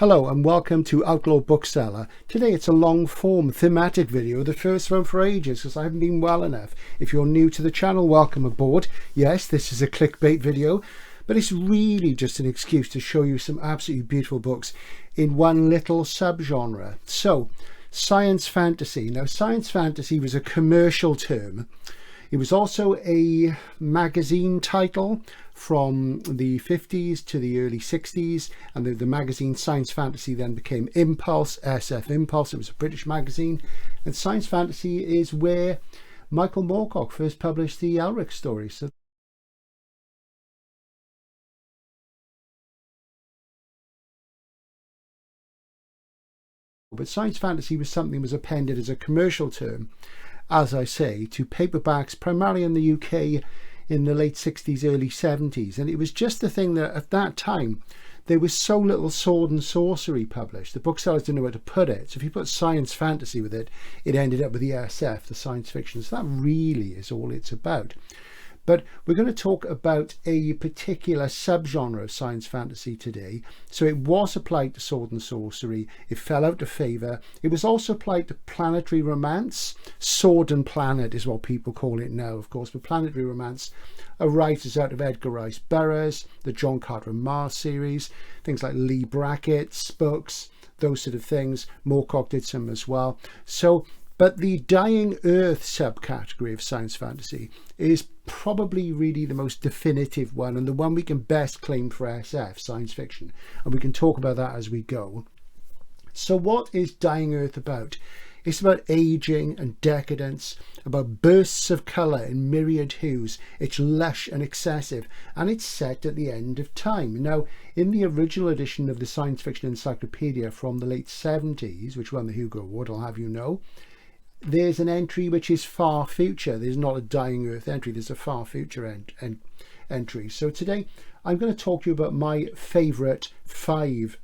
Hello and welcome to Outlaw Bookseller. Today it's a long form thematic video, the first one for ages because I haven't been well enough. If you're new to the channel, welcome aboard. Yes, this is a clickbait video, but it's really just an excuse to show you some absolutely beautiful books in one little subgenre. So, science fantasy. Now, science fantasy was a commercial term. It was also a magazine title from the 50s to the early 60s, and the magazine Science Fantasy then became Impulse, SF Impulse. It was a British magazine, and Science Fantasy is where Michael Moorcock first published the Elric stories. So but science fantasy was something that was appended as a commercial term, as I say, to paperbacks primarily in the UK in the late 60s, early 70s. And it was just the thing that at that time, there was so little sword and sorcery published. The booksellers didn't know where to put it. So if you put science fantasy with it, it ended up with the SF, the science fiction. So that really is all it's about. But we're going to talk about a particular subgenre of science fantasy today. So it was applied to sword and sorcery. It fell out of favour. It was also applied to planetary romance. Sword and Planet is what people call it now, of course. But planetary romance arises out of Edgar Rice Burroughs, the John Carter and Mars series, things like Lee Brackett's books, those sort of things. Moorcock did some as well. But the Dying Earth subcategory of science fantasy is probably really the most definitive one and the one we can best claim for SF, science fiction. And we can talk about that as we go. So what is Dying Earth about? It's about aging and decadence, about bursts of colour in myriad hues. It's lush and excessive, and it's set at the end of time. Now, in the original edition of the Science Fiction Encyclopedia from the late 70s, which won the Hugo Award, I'll have you know, there's an entry which is far future. There's not a Dying Earth entry, there's a far future entry. So today I'm going to talk to you about my favourite 5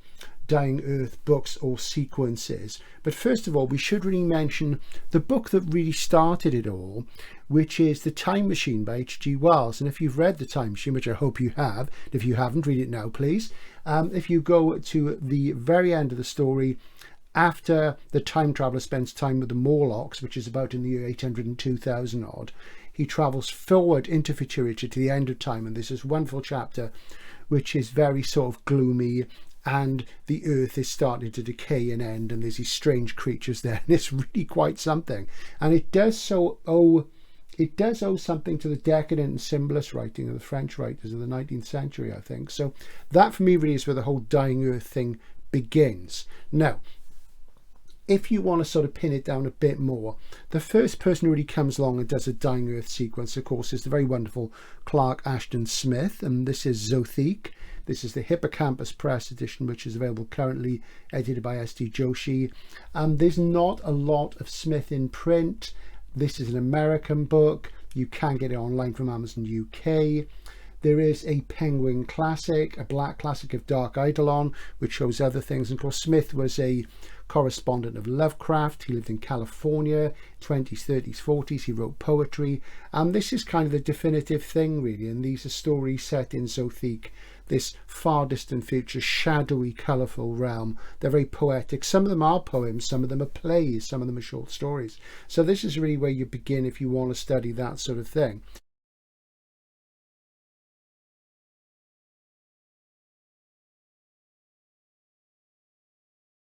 Dying Earth books or sequences. But first of all, we should really mention the book that really started it all, which is The Time Machine by H.G. Wells. And if you've read The Time Machine, which I hope you have, if you haven't, read it now, please. If you go to the very end of the story, after the time traveller spends time with the Morlocks, which is about in the year 802,000 odd, he travels forward into futurity to the end of time, and there's this wonderful chapter which is very sort of gloomy, and the earth is starting to decay and end, and there's these strange creatures there, and it's really quite something. And it does owe something to the decadent and symbolist writing of the French writers of the 19th century, I think. So that for me really is where the whole Dying Earth thing begins. Now, if you want to sort of pin it down a bit more, the first person who really comes along and does a Dying Earth sequence, of course, is the very wonderful Clark Ashton Smith, and this is Zothique. This is the Hippocampus Press edition, which is available currently, edited by S.D. Joshi. There's not a lot of Smith in print. This is an American book. You can get it online from Amazon UK. There is a Penguin classic, a black classic of Dark Eidolon, which shows other things. And of course, Smith was a correspondent of Lovecraft. He lived in California, 20s, 30s, 40s. He wrote poetry. And this is kind of the definitive thing, really. And these are stories set in Zothique, this far distant future, shadowy, colourful realm. They're very poetic. Some of them are poems, some of them are plays, some of them are short stories. So this is really where you begin if you want to study that sort of thing.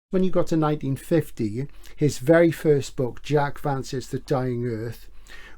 When you got to 1950, his very first book, Jack Vance's The Dying Earth,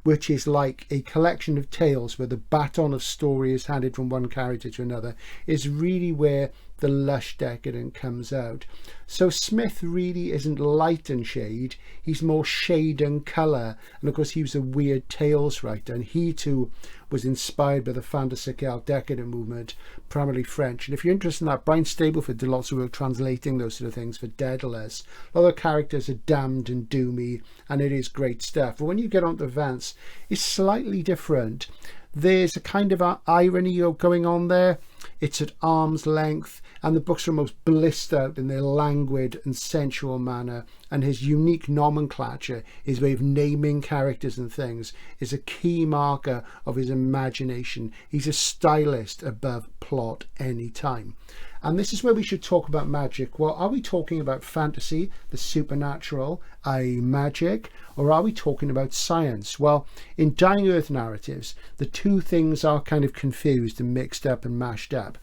which is like a collection of tales where the baton of story is handed from one character to another, is really where the lush decadent comes out. So Smith really isn't light and shade, he's more shade and colour. And of course he was a weird tales writer, and he too was inspired by the fin de siècle decadent movement, primarily French. And if you're interested in that, Brian Stableford did lots of work translating those sort of things for Daedalus. A lot of the characters are damned and doomy, and it is great stuff. But when you get onto Vance, it's slightly different. There's a kind of irony going on there. It's at arm's length, and the books are most blissed out in their languid and sensual manner, and his unique nomenclature, his way of naming characters and things, is a key marker of his imagination. He's a stylist above plot any time. And this is where we should talk about magic. Well, are we talking about fantasy, the supernatural, i.e. magic, or are we talking about science? Well, in Dying Earth narratives, the two things are kind of confused and mixed up and mashed up.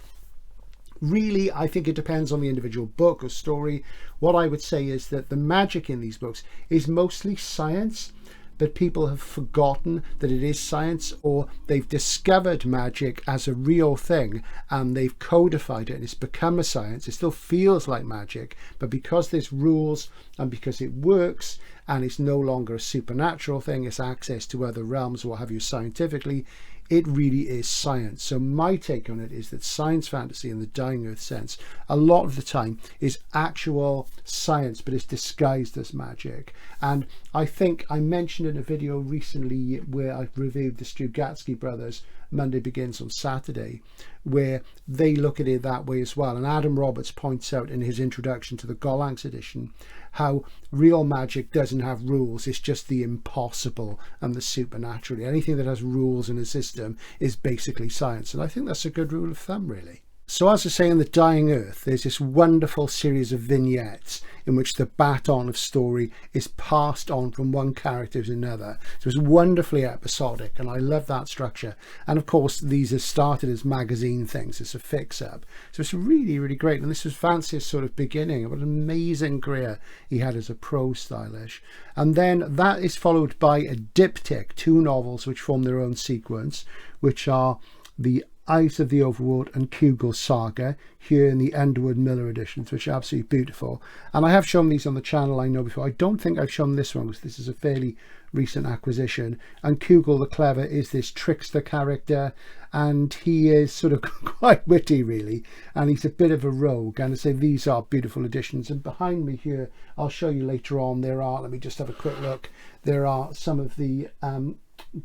Really, I think it depends on the individual book or story. What I would say is that the magic in these books is mostly science, but people have forgotten that it is science, or they've discovered magic as a real thing and they've codified it and it's become a science. It still feels like magic, but because there's rules and because it works and it's no longer a supernatural thing, it's access to other realms or what have you scientifically, it really is science. So my take on it is that science fantasy in the Dying Earth sense a lot of the time is actual science, but it's disguised as magic. And I think I mentioned in a video recently where I reviewed the Strugatsky brothers, Monday Begins on Saturday, where they look at it that way as well. And Adam Roberts points out in his introduction to the Gollancz edition how real magic doesn't have rules. It's just the impossible and the supernatural. Anything that has rules in a system is basically science. And I think that's a good rule of thumb, really. So as I say, in the Dying Earth, there's this wonderful series of vignettes in which the baton of story is passed on from one character to another. So it's wonderfully episodic, and I love that structure. And of course, these are started as magazine things. It's a fix-up. So it's really, really great. And this was Vance's sort of beginning. What an amazing career he had as a prose stylish. And then that is followed by a diptych, 2 novels which form their own sequence, which are the Eyes of the Overworld and Kugel Saga, here in the Underwood Miller editions, which are absolutely beautiful. And I have shown these on the channel, I know, before. I don't think I've shown this one, because this is a fairly recent acquisition. And Kugel the Clever is this trickster character, and he is sort of quite witty, really, and he's a bit of a rogue. And I say these are beautiful editions. And behind me here, I'll show you later on, there are, let me just have a quick look, there are some of the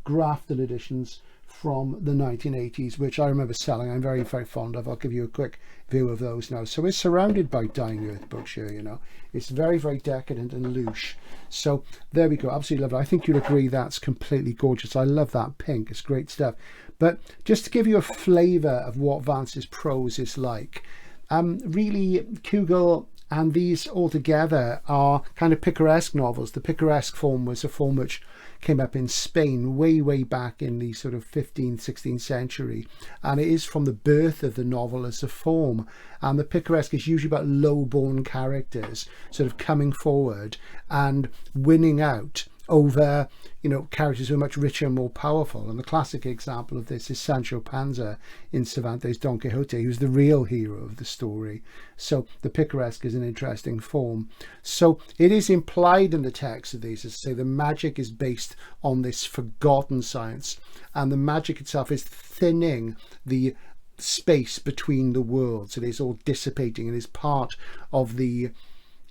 Grafton editions from the 1980s, which I remember selling. I'm very, very fond of. I'll give you a quick view of those now. So we're surrounded by Dying Earth books here, you know. It's very, very decadent and louche. So there we go. Absolutely love it. I think you'll agree that's completely gorgeous. I love that pink. It's great stuff. But just to give you a flavour of what Vance's prose is like, really, Kugel and these all together are kind of picaresque novels. The picaresque form was a form which came up in Spain way back in the sort of 15th, 16th century, and it is from the birth of the novel as a form. And the picaresque is usually about low-born characters sort of coming forward and winning out over, you know, characters who are much richer and more powerful. And the classic example of this is Sancho Panza in Cervantes' Don Quixote, who's the real hero of the story. So the picaresque is an interesting form. So it is implied in the text of these, as I say, the magic is based on this forgotten science, and the magic itself is thinning the space between the worlds. It is all dissipating and is part of the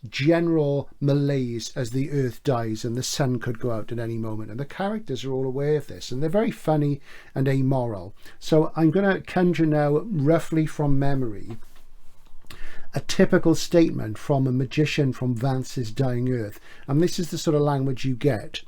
general malaise as the earth dies and the sun could go out at any moment, and the characters are all aware of this, and they're very funny and amoral. So I'm going to conjure now, roughly from memory, a typical statement from a magician from Vance's Dying Earth, and this is the sort of language you get.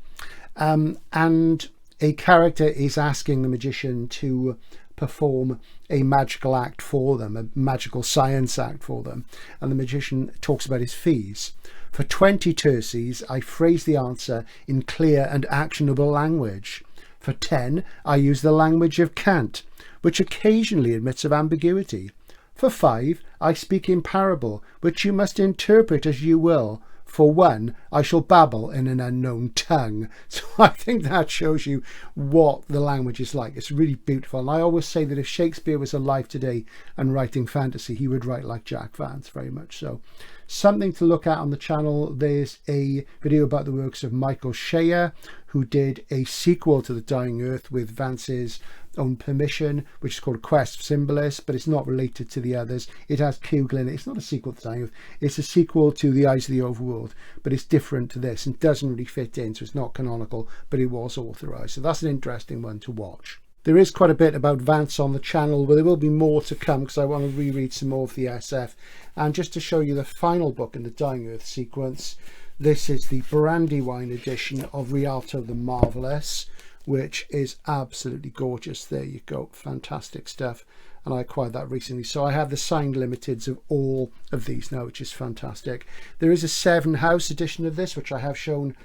And a character is asking the magician to perform a magical act for them, a magical science act for them, and the magician talks about his fees. For 20 terces, I phrase the answer in clear and actionable language. For 10, I use the language of cant, which occasionally admits of ambiguity. For 5, I speak in parable, which you must interpret as you will. For 1, I shall babble in an unknown tongue. So I think that shows you what the language is like. It's really beautiful. And I always say that if Shakespeare was alive today and writing fantasy, he would write like Jack Vance, very much so. Something to look at on the channel, there's a video about the works of Michael Shea, who did a sequel to The Dying Earth with Vance's own permission, which is called Quest of Symbolists, but it's not related to the others. It has Kugel in it. It's not a sequel to Dying Earth. It's a sequel to The Eyes of the Overworld, but it's different to this and doesn't really fit in, so it's not canonical, but it was authorized. So that's an interesting one to watch. There is quite a bit about Vance on the channel, but there will be more to come because I want to reread some more of the SF. And just to show you the final book in the Dying Earth sequence, this is the Brandywine edition of Rialto the Marvellous, which is absolutely gorgeous. There you go, fantastic stuff. and I acquired that recently. So I have the signed limiteds of all of these now, which is fantastic. There is a 7-house edition of this, which I have shown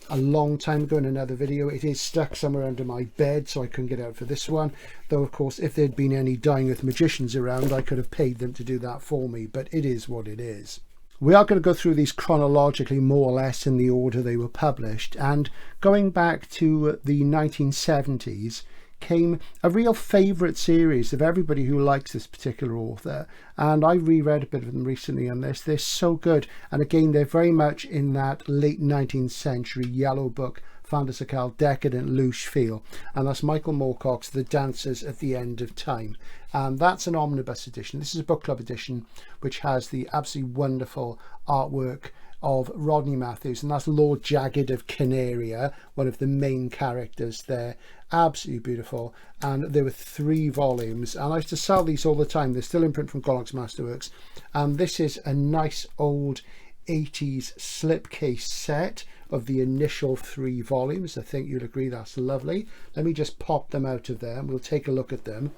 a long time ago in another video. It is stuck somewhere under my bed, so I couldn't get out for this one, though of course if there'd been any Dying Earth magicians around, I could have paid them to do that for me, but it is what it is. We are going to go through these chronologically, more or less in the order they were published, and going back to the 1970s came a real favourite series of everybody who likes this particular author, and I reread a bit of them recently, and they're so good. And again, they're very much in that late 19th century Yellow Book, fantastical, decadent, louche feel, and that's Michael Moorcock's The Dancers at the End of Time, and that's an omnibus edition. This is a book club edition which has the absolutely wonderful artwork of Rodney Matthews, and that's Lord Jagged of Canaria, one of the main characters there. Absolutely beautiful. And there were 3 volumes, and I used to sell these all the time. They're still in print from Gollocks Masterworks, and this is a nice old 80s slipcase set of the initial 3 volumes. I think you'll agree that's lovely. Let me just pop them out of there and we'll take a look at them.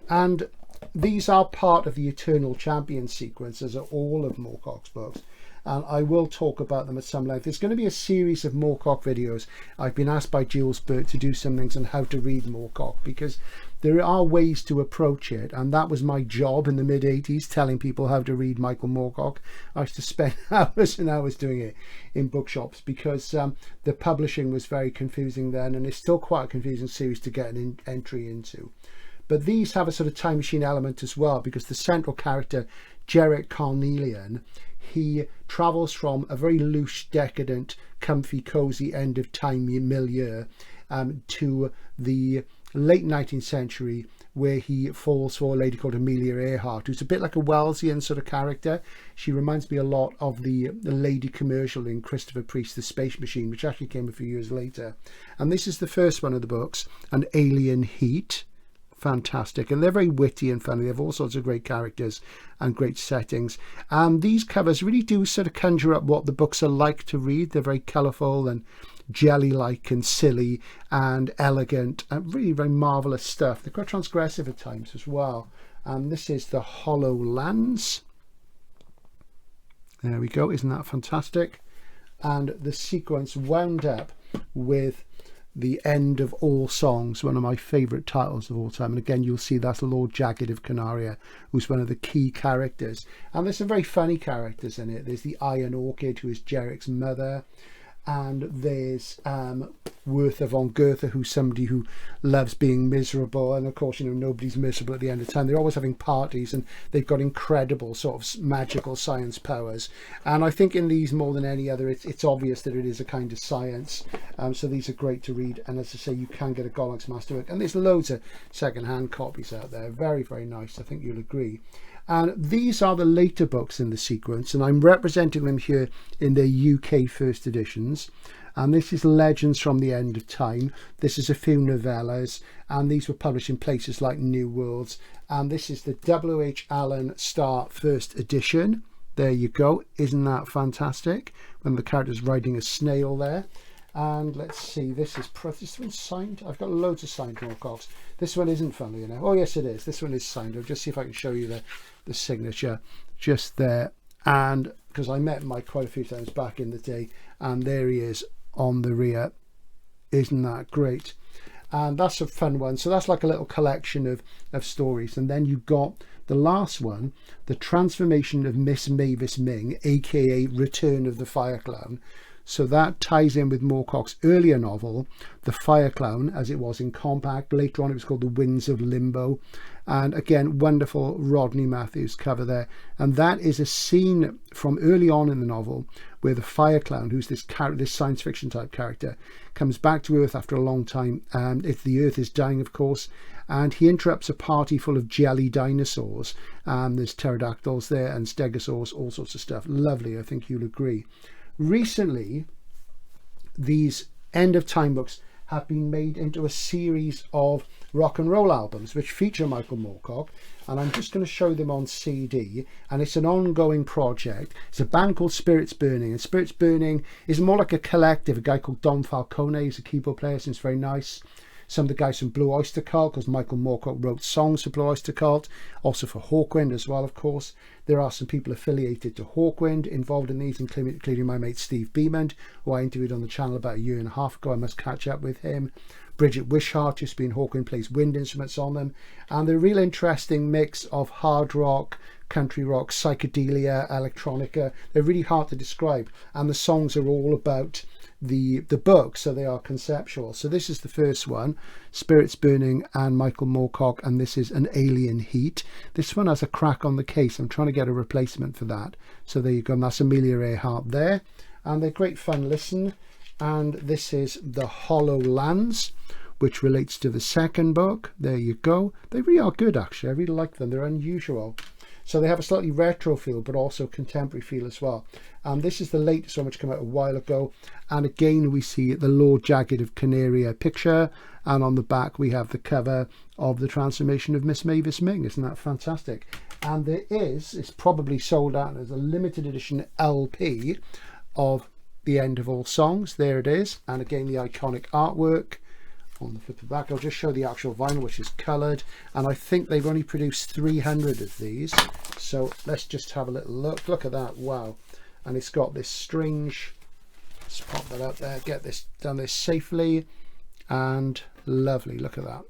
And these are part of the Eternal Champion sequence, as are all of Moorcock's books, and I will talk about them at some length. There's going to be a series of Moorcock videos. I've been asked by Jules Burt to do some things on how to read Moorcock, because there are ways to approach it, and that was my job in the mid-80s, telling people how to read Michael Moorcock. I used to spend hours and hours doing it in bookshops, because the publishing was very confusing then, and it's still quite a confusing series to get an entry into. But these have a sort of time machine element as well, because the central character, Jerrick Carnelian, he travels from a very loose, decadent, comfy, cozy end of time milieu to the late 19th century, where he falls for a lady called Amelia Earhart, who's a bit like a Wellesian sort of character. She reminds me a lot of the lady commercial in Christopher Priest, The Space Machine, which actually came a few years later. And this is the first one of the books, An Alien Heat. Fantastic, and they're very witty and funny. They have all sorts of great characters and great settings, and these covers really do sort of conjure up what the books are like to read. They're very colourful and jelly-like and silly and elegant and really very marvellous stuff. They're quite transgressive at times as well. And this is The Hollow Lands. There we go, isn't that fantastic? And the sequence wound up with The End of All Songs, one of my favourite titles of all time. And again, you'll see that's Lord Jagged of Canaria, who's one of the key characters. And there's some very funny characters in it. There's the Iron Orchid, who is Jerrick's mother. And there's Werther von Goethe, who's somebody who loves being miserable. And of course, you know, nobody's miserable at the end of time. They're always having parties, and they've got incredible sort of magical science powers. And I think in these, more than any other, it's obvious that it is a kind of science. So these are great to read. And as I say, you can get a Gollocks Masterwork. And there's loads of second-hand copies out there. Very, very nice. I think you'll agree. And these are the later books in the sequence, and I'm representing them here in their UK first editions. And this is Legends from the End of Time. This is a few novellas, and these were published in places like New Worlds. And this is the W.H. Allen Star first edition. There you go. Isn't that fantastic? When the character's riding a snail there. And let's see, this one's signed. I've got loads of signed Moorcocks. This one isn't, funnily enough. Oh yes, it is. This one is signed. I'll just see if I can show you the signature just there. And because I met Mike quite a few times back in the day, and there he is on the rear. Isn't that great? And that's a fun one. So that's like a little collection of stories. And then you've got the last one, The Transformation of Miss Mavis Ming, aka Return of the Fire Clown. So that ties in with Moorcock's earlier novel, The Fire Clown, as it was in Compact. Later on it was called The Winds of Limbo. And again, wonderful Rodney Matthews cover there. And that is a scene from early on in the novel where the Fire Clown, who's this science fiction type character, comes back to Earth after a long time. The Earth is dying, of course. And he interrupts a party full of jelly dinosaurs. There's pterodactyls there and stegosaurs, all sorts of stuff. Lovely, I think you'll agree. Recently, these End of Time books have been made into a series of rock and roll albums which feature Michael Moorcock, and I'm just going to show them on CD, and it's an ongoing project. It's a band called Spirits Burning, and Spirits Burning is more like a collective. A guy called Don Falcone is a keyboard player, so it's very nice. some of the guys from Blue Oyster Cult, because Michael Moorcock wrote songs for Blue Oyster Cult, also for Hawkwind as well, of course. There are some people affiliated to Hawkwind involved in these, including my mate Steve Beamond, who I interviewed on the channel about a year and a half ago. I must catch up with him. Bridget Wishart, who's been Hawkwind, plays wind instruments on them. And they're a real interesting mix of hard rock, country rock, psychedelia, electronica. They're really hard to describe. And the songs are all about the book, so they are conceptual. So this is the first one, Spirits Burning and Michael Moorcock, and this is An Alien Heat. This one has a crack on the case. I'm trying to get a replacement for that. So there you go, and that's Amelia Earhart there. And they're great fun listen. And this is The Hollow Lands, which relates to the second book. There you go. They really are good, actually. I really like them. They're unusual. So they have a slightly retro feel, but also contemporary feel as well. And this is the latest one, which came out a while ago. And again, we see the Lord Jagged of Canaria picture. And on the back, we have the cover of The Transformation of Miss Mavis Ming. Isn't that fantastic? And it's probably sold out as a limited edition LP of The End of All Songs. There it is. And again, the iconic artwork on the flip of the back. I'll just show the actual vinyl, which is coloured, and I think they've only produced 300 of these. So let's just have a little look at that. Wow. And it's got this strange, let's pop that up there, get this done this safely, and lovely. Look at that.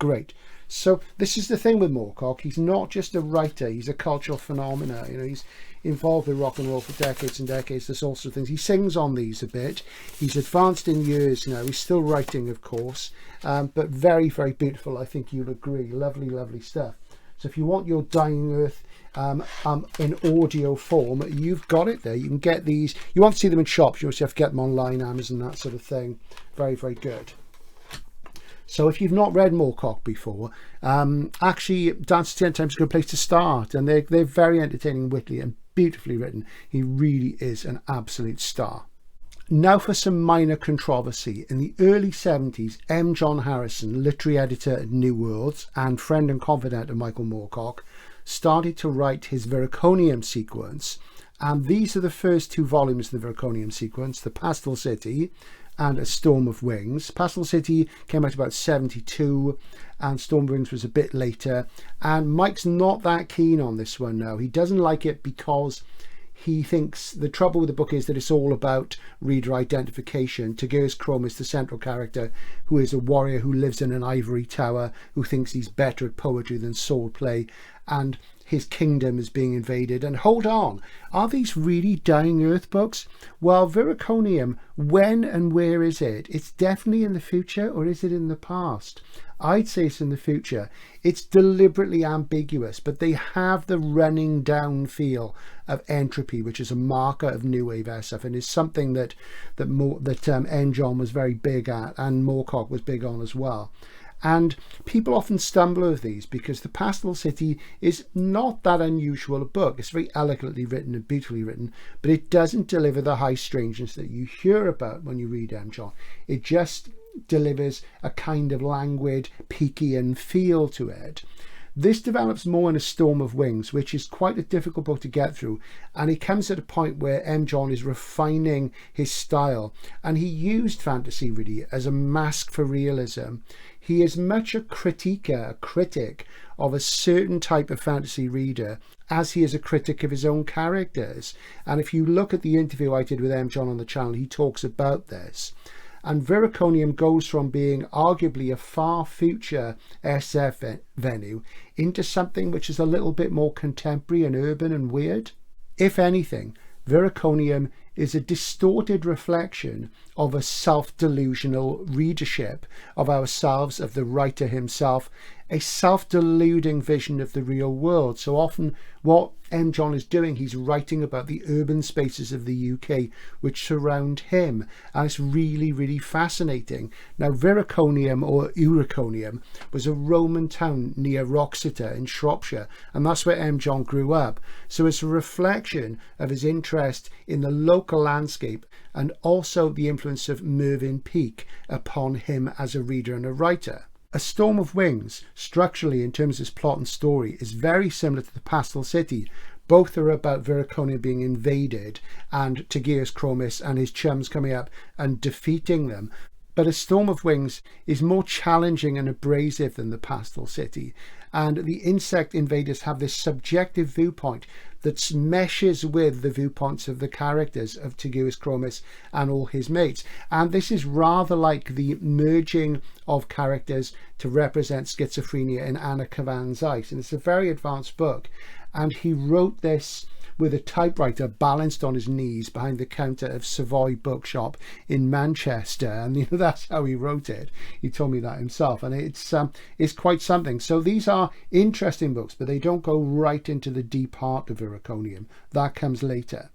Great. So this is the thing with Moorcock. He's not just a writer, he's a cultural phenomena. You know, he's involved with rock and roll for decades and decades. There's all sorts of things. He sings on these a bit. He's advanced in years now. He's still writing, of course, but very, very beautiful. I think you'll agree. Lovely, lovely stuff. So if you want your Dying Earth in audio form, you've got it there. You can get these. You won't see them in shops. You also have to get them online, Amazon, that sort of thing. Very, very good. So if you've not read Moorcock before, actually Dance to 10 Times is a good place to start. And they're very entertaining, witty and beautifully written. He really is an absolute star. Now for some minor controversy. In the early 70s, M. John Harrison, literary editor at New Worlds and friend and confidant of Michael Moorcock, started to write his Vericonium sequence. And these are the first two volumes of the Vericonium sequence, The Pastel City and A Storm of Wings. Pastel City came out about 72 and Storm of Wings was a bit later. And Mike's not that keen on this one now. He doesn't like it because he thinks the trouble with the book is that it's all about reader identification. Tagir's Chrome is the central character, who is a warrior who lives in an ivory tower, who thinks he's better at poetry than sword play, and his kingdom is being invaded. And hold on, are these really Dying Earth books? Well, Vericonium, when and where is it? It's definitely in the future, or is it in the past? I'd say it's in the future. It's deliberately ambiguous, but they have the running down feel of entropy, which is a marker of new wave SF, and is something that N. John was very big at, and Moorcock was big on as well. And people often stumble over these because The Pastel City is not that unusual a book. It's very elegantly written and beautifully written, but it doesn't deliver the high strangeness that you hear about when you read M. John. It just delivers a kind of languid, Peakian feel to it. This develops more in A Storm of Wings, which is quite a difficult book to get through, and it comes at a point where M. John is refining his style, and he used fantasy really as a mask for realism. He is much a critic of a certain type of fantasy reader, as he is a critic of his own characters. And if you look at the interview I did with M. John on the channel, he talks about this. And Vericonium goes from being arguably a far future SF venue into something which is a little bit more contemporary and urban and weird. If anything, Vericonium is a distorted reflection of a self-delusional readership of ourselves, of the writer himself, a self-deluding vision of the real world. So often what M. John is doing, he's writing about the urban spaces of the UK which surround him, and it's really, really fascinating. Now, Vericonium, or Uriconium, was a Roman town near Wroxeter in Shropshire, and that's where M. John grew up. So it's a reflection of his interest in the local landscape and also the influence of Mervyn Peake upon him as a reader and a writer. A Storm of Wings, structurally in terms of its plot and story, is very similar to The Pastel City. Both are about Vericonium being invaded and Tagir's Chromis and his chums coming up and defeating them. But A Storm of Wings is more challenging and abrasive than The Pastel City. And the insect invaders have this subjective viewpoint that meshes with the viewpoints of the characters of Tiguis Chromis and all his mates. And this is rather like the merging of characters to represent schizophrenia in Anna Kavan's Ice. And it's a very advanced book. And he wrote this with a typewriter balanced on his knees behind the counter of Savoy Bookshop in Manchester, and that's how he wrote it. He told me that himself, and it's quite something. So these are interesting books, but they don't go right into the deep heart of Viraconium. That comes later.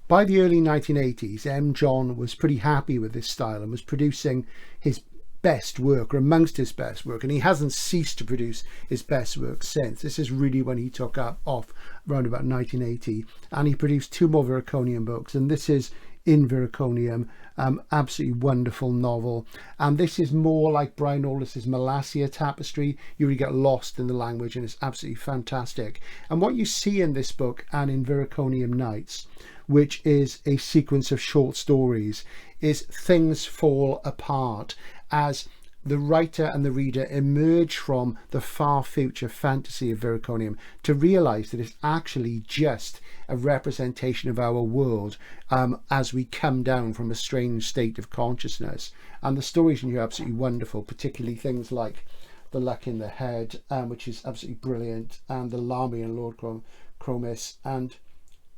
By the early 1980s, M. John was pretty happy with this style and was producing his best work, or amongst his best work, and he hasn't ceased to produce his best work since. This is really when he took off around about 1980, and he produced 2 more Viraconium books, and this is In Viraconium, absolutely wonderful novel. And this is more like Brian Aliss's Malassia Tapestry. You really get lost in the language, and it's absolutely fantastic. And what you see in this book and in Viraconium Nights, which is a sequence of short stories, is things fall apart as the writer and the reader emerge from the far future fantasy of Viraconium to realise that it's actually just a representation of our world as we come down from a strange state of consciousness. And the stories in here are absolutely wonderful, particularly things like The Luck in the Head, which is absolutely brilliant, and The Lamia and Lord Chromis, and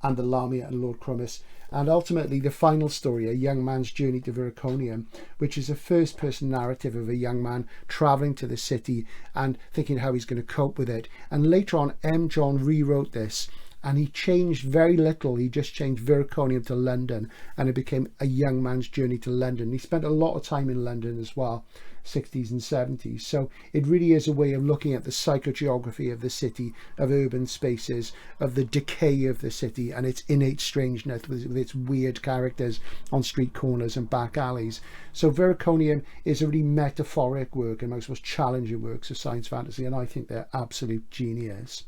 The Lamia and Lord Chromis. And ultimately the final story, A Young Man's Journey to Viraconium, which is a first-person narrative of a young man travelling to the city and thinking how he's going to cope with it. And later on, M. John rewrote this, and he changed very little. He just changed Viraconium to London, and it became A Young Man's Journey to London. He spent a lot of time in London as well, 60s and 70s. So it really is a way of looking at the psychogeography of the city, of urban spaces, of the decay of the city and its innate strangeness with its weird characters on street corners and back alleys. So Viraconium is a really metaphoric work and most challenging works of science fantasy, and I think they're absolute genius.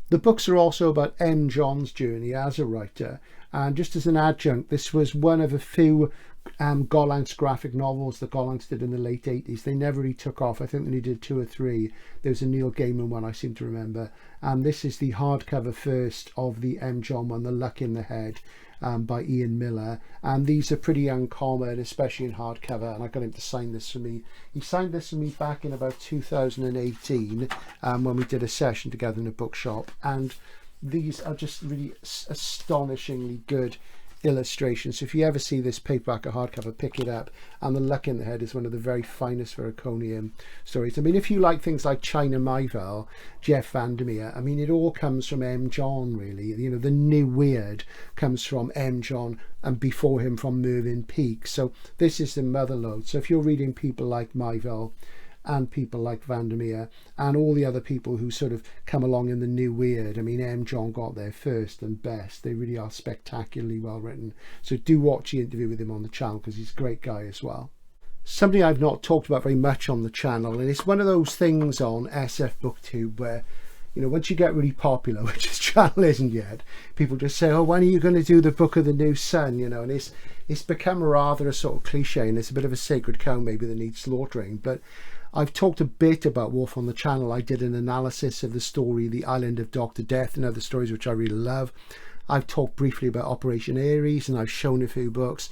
The books are also about M. John's journey as a writer, and just as an adjunct, this was one of a few Gollancz graphic novels that Gollancz did in the late 80s. They never really took off. I think they only did 2 or 3. There was a Neil Gaiman one, I seem to remember, and this is the hardcover first of the M. John one, The Luck in the Head, by Ian Miller. And these are pretty uncommon, especially in hardcover, and I got him to sign this for me. He signed this for me back in about 2018 when we did a session together in a bookshop, and these are just really astonishingly good illustrations. So if you ever see this paperback or hardcover, pick it up. And The Luck in the Head is one of the very finest Viraconium stories. I mean, if you like things like China Miéville, Jeff Vandermeer, I mean, it all comes from M. John, really. You know, the new weird comes from M. John, and before him from Mervyn Peake. So this is the motherlode. So if you're reading people like Miéville and people like Vandermeer and all the other people who sort of come along in the new weird, I mean, M. John got there first and best. They really are spectacularly well written. So do watch the interview with him on the channel, because he's a great guy as well. Something I've not talked about very much on the channel, and it's one of those things on SF BookTube where, you know, once you get really popular, which this channel isn't yet, people just say, oh, when are you going to do the Book of the New Sun? You know, and it's become rather a sort of cliche, and it's a bit of a sacred cow maybe that needs slaughtering. But I've talked a bit about Wolf on the channel. I did an analysis of the story The Island of Dr. Death and other stories which I really love. I've talked briefly about Operation Ares, and I've shown a few books.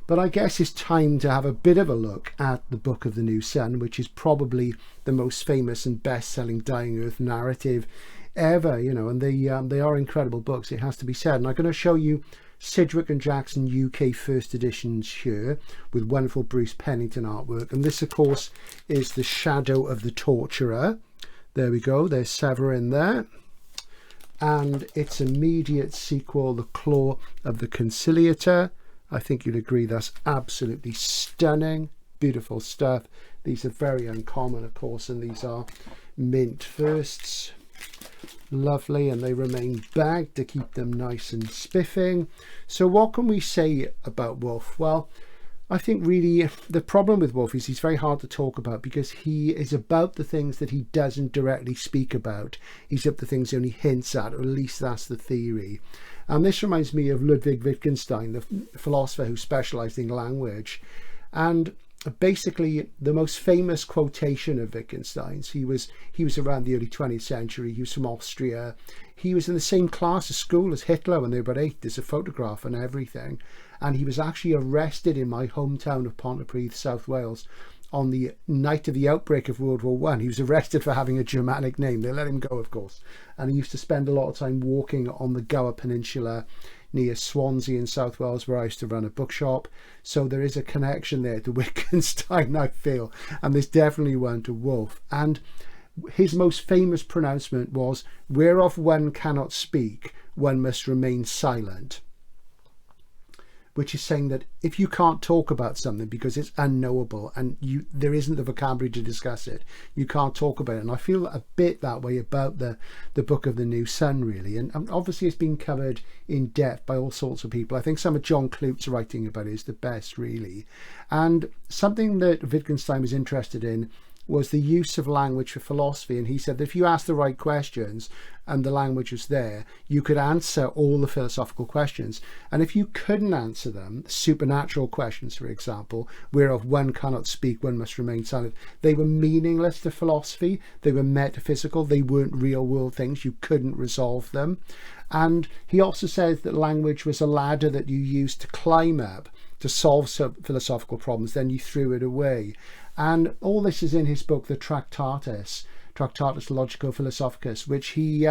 But I guess it's time to have a bit of a look at the Book of the New Sun, which is probably the most famous and best-selling Dying Earth narrative ever, you know, and they are incredible books, it has to be said. And I'm going to show you Sidgwick and Jackson UK first editions here with wonderful Bruce Pennington artwork. And this, of course, is The Shadow of the Torturer. There we go, there's Severin there. And its immediate sequel, The Claw of the Conciliator. I think you'd agree that's absolutely stunning, beautiful stuff. These are very uncommon, of course, and these are mint firsts. Lovely, and they remain bagged to keep them nice and spiffing. So what can we say about Wolf? Well, I think really the problem with Wolf is he's very hard to talk about, because he is about the things that he doesn't directly speak about. He's up to things he only hints at, or at least that's the theory. And this reminds me of Ludwig Wittgenstein, the philosopher who specialized in language. And basically the most famous quotation of Wittgenstein's. He was around the early 20th century. He was from Austria. He was in the same class at school as Hitler when they were about 8. There's a photograph and everything. And he was actually arrested in my hometown of Pontypridd, South Wales, on the night of the outbreak of World War One. He was arrested for having a Germanic name. They let him go, of course. And he used to spend a lot of time walking on the Gower Peninsula near Swansea in South Wales, where I used to run a bookshop. So there is a connection there to Wittgenstein, I feel. And there's definitely one to Woolf. And his most famous pronouncement was, "Whereof one cannot speak, one must remain silent." Which is saying that if you can't talk about something because it's unknowable and there isn't the vocabulary to discuss it, you can't talk about it. And I feel a bit that way about the Book of the New Sun, really. And obviously it's been covered in depth by all sorts of people. I think some of John Clute's writing about it is the best, really. And something that Wittgenstein was interested in was the use of language for philosophy. And he said that if you asked the right questions and the language was there, you could answer all the philosophical questions. And if you couldn't answer them, supernatural questions, for example, whereof one cannot speak, one must remain silent, they were meaningless to philosophy. They were metaphysical. They weren't real world things. You couldn't resolve them. And he also says that language was a ladder that you used to climb up to solve some philosophical problems, then you threw it away. And all this is in his book, the Tractatus Logico-Philosophicus, which he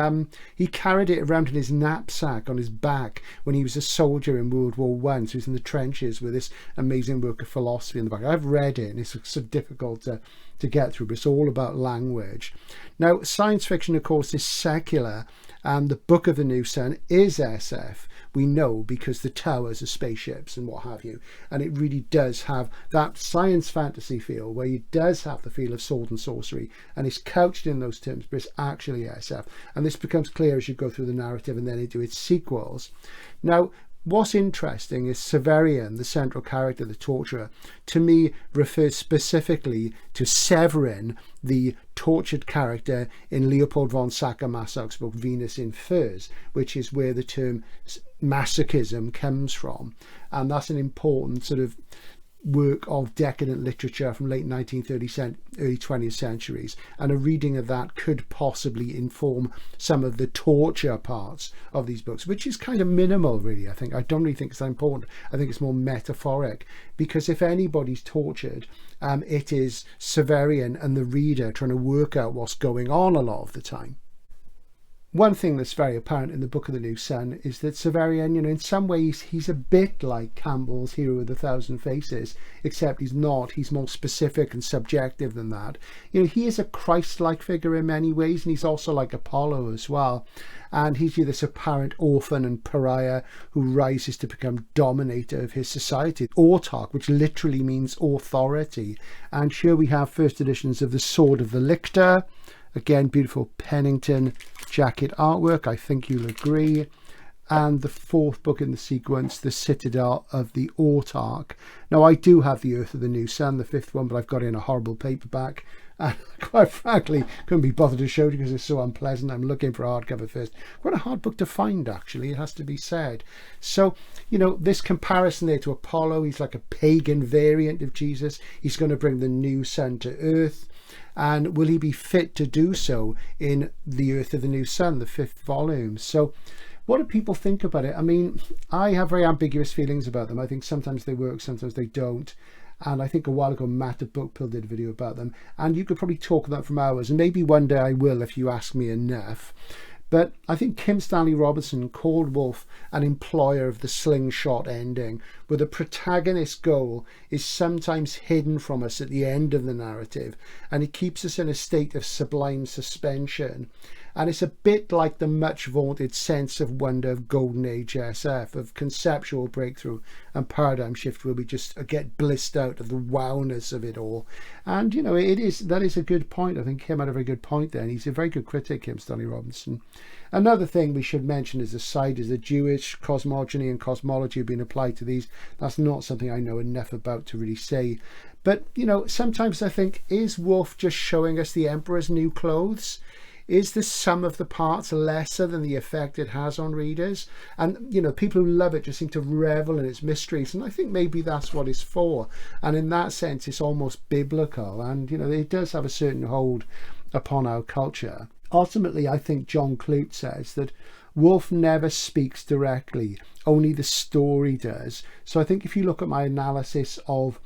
carried it around in his knapsack on his back when he was a soldier in World War One. So he was in the trenches with this amazing work of philosophy in the back. I've read it and it's so difficult to get through, but it's all about language. Now, science fiction, of course, is secular, and the Book of the New Sun is SF. We know because the towers are spaceships and what have you. And it really does have that science fantasy feel where it does have the feel of sword and sorcery. And it's couched in those terms, but it's actually SF. And this becomes clear as you go through the narrative and then into its sequels. Now, what's interesting is Severian, the central character, the torturer, to me refers specifically to Severin, the tortured character in Leopold von Sacher-Masoch's book Venus in Furs, which is where the term masochism comes from. And that's an important sort of work of decadent literature from late 1930s, early 20th centuries, and a reading of that could possibly inform some of the torture parts of these books, which is kind of minimal, really. I don't really think it's that important. I think it's more metaphoric, because if anybody's tortured, it is Severian and the reader trying to work out what's going on a lot of the time. One thing that's very apparent in the Book of the New Sun is that Severian, in some ways, he's a bit like Campbell's Hero with a Thousand Faces, except he's not. He's more specific and subjective than that. He is a Christ-like figure in many ways, and he's also like Apollo as well. And he's this apparent orphan and pariah who rises to become dominator of his society. Autarch, which literally means authority. And here we have first editions of The Sword of the Lictor. Again, beautiful Pennington jacket artwork, I think you'll agree. And the fourth book in the sequence, The Citadel of the Autarch. Now, I do have The Earth of the New Sun, the fifth one, but I've got it in a horrible paperback. And quite frankly, couldn't be bothered to show it because it's so unpleasant. I'm looking for a hardcover first. Quite a hard book to find, actually, it has to be said. So, this comparison there to Apollo, he's like a pagan variant of Jesus. He's going to bring the new sun to earth. And will he be fit to do so in The Earth of the New Sun, the fifth volume? So what do people think about it? I mean, I have very ambiguous feelings about them. I think sometimes they work, sometimes they don't. And I think a while ago, Matt at Bookpill did a video about them. And you could probably talk about them for hours. And maybe one day I will if you ask me enough. But I think Kim Stanley Robinson called Woolf an employer of the slingshot ending, where the protagonist's goal is sometimes hidden from us at the end of the narrative, and it keeps us in a state of sublime suspension. And it's a bit like the much vaunted sense of wonder of Golden Age SF, of conceptual breakthrough and paradigm shift, where we just get blissed out of the wowness of it all. And, that is a good point. I think Kim had a very good point there, and he's a very good critic, Kim Stanley Robinson. Another thing we should mention as a side is the Jewish cosmogony and cosmology being applied to these. That's not something I know enough about to really say. But, sometimes I think, is Woolf just showing us the Emperor's new clothes? is the sum of the parts lesser than the effect it has on readers? And, you know, people who love it just seem to revel in its mysteries. And I think maybe that's what it's for. And in that sense, it's almost biblical. And, you know, it does have a certain hold upon our culture. Ultimately, I think John Clute says that Woolf never speaks directly, only the story does. So I think if you look at my analysis of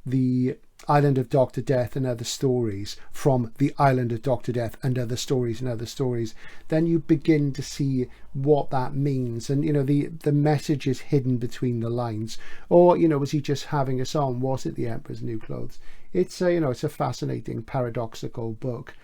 the Island of Dr. Death and Other Stories from the Island of Dr. Death and Other Stories and Other Stories, then you begin to see what that means. And, you know, the message is hidden between the lines. Or, you know, was he just having us on? Was it The Emperor's New Clothes? It's a, you know, it's a fascinating, paradoxical book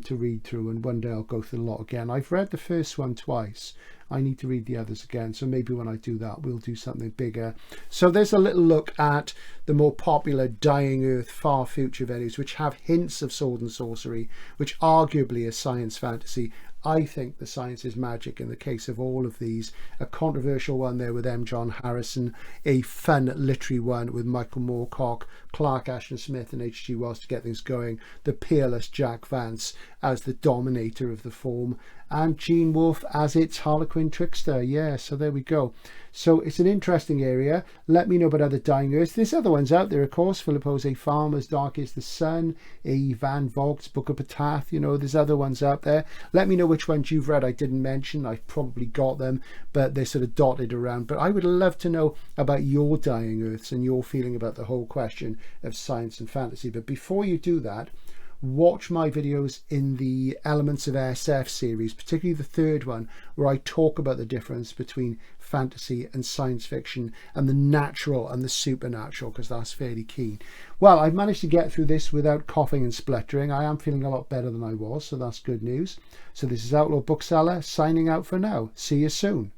to read through, and one day I'll go through the lot again. I've read the first one twice. I need to read the others again, so maybe when I do that we'll do something bigger. So there's a little look at the more popular Dying Earth far future venues which have hints of sword and sorcery, which arguably is science fantasy. I think the science is magic in the case of all of these. A controversial one there with M. John Harrison, a fun literary one with Michael Moorcock, Clark Ashton Smith and H.G. Wells to get things going, the peerless Jack Vance as the dominator of the form, and Gene Wolfe as its Harlequin trickster. Yeah, so there we go. So it's an interesting area. Let me know about other Dying Earths. There's other ones out there, of course. Philip Jose Farmer's Dark is the Sun, A. Van Vogt's Book of Ptath. You know, there's other ones out there. Let me know which ones you've read I didn't mention. I've probably got them, but they're sort of dotted around. But I would love to know about your Dying Earths and your feeling about the whole question of science and fantasy. But before you do that, watch my videos in the Elements of SF series, particularly the third one, where I talk about the difference between fantasy and science fiction and the natural and the supernatural, because that's fairly key. Well, I've managed to get through this without coughing and spluttering. I am feeling a lot better than I was, so that's good news. So this is Outlaw Bookseller signing out for now. See you soon.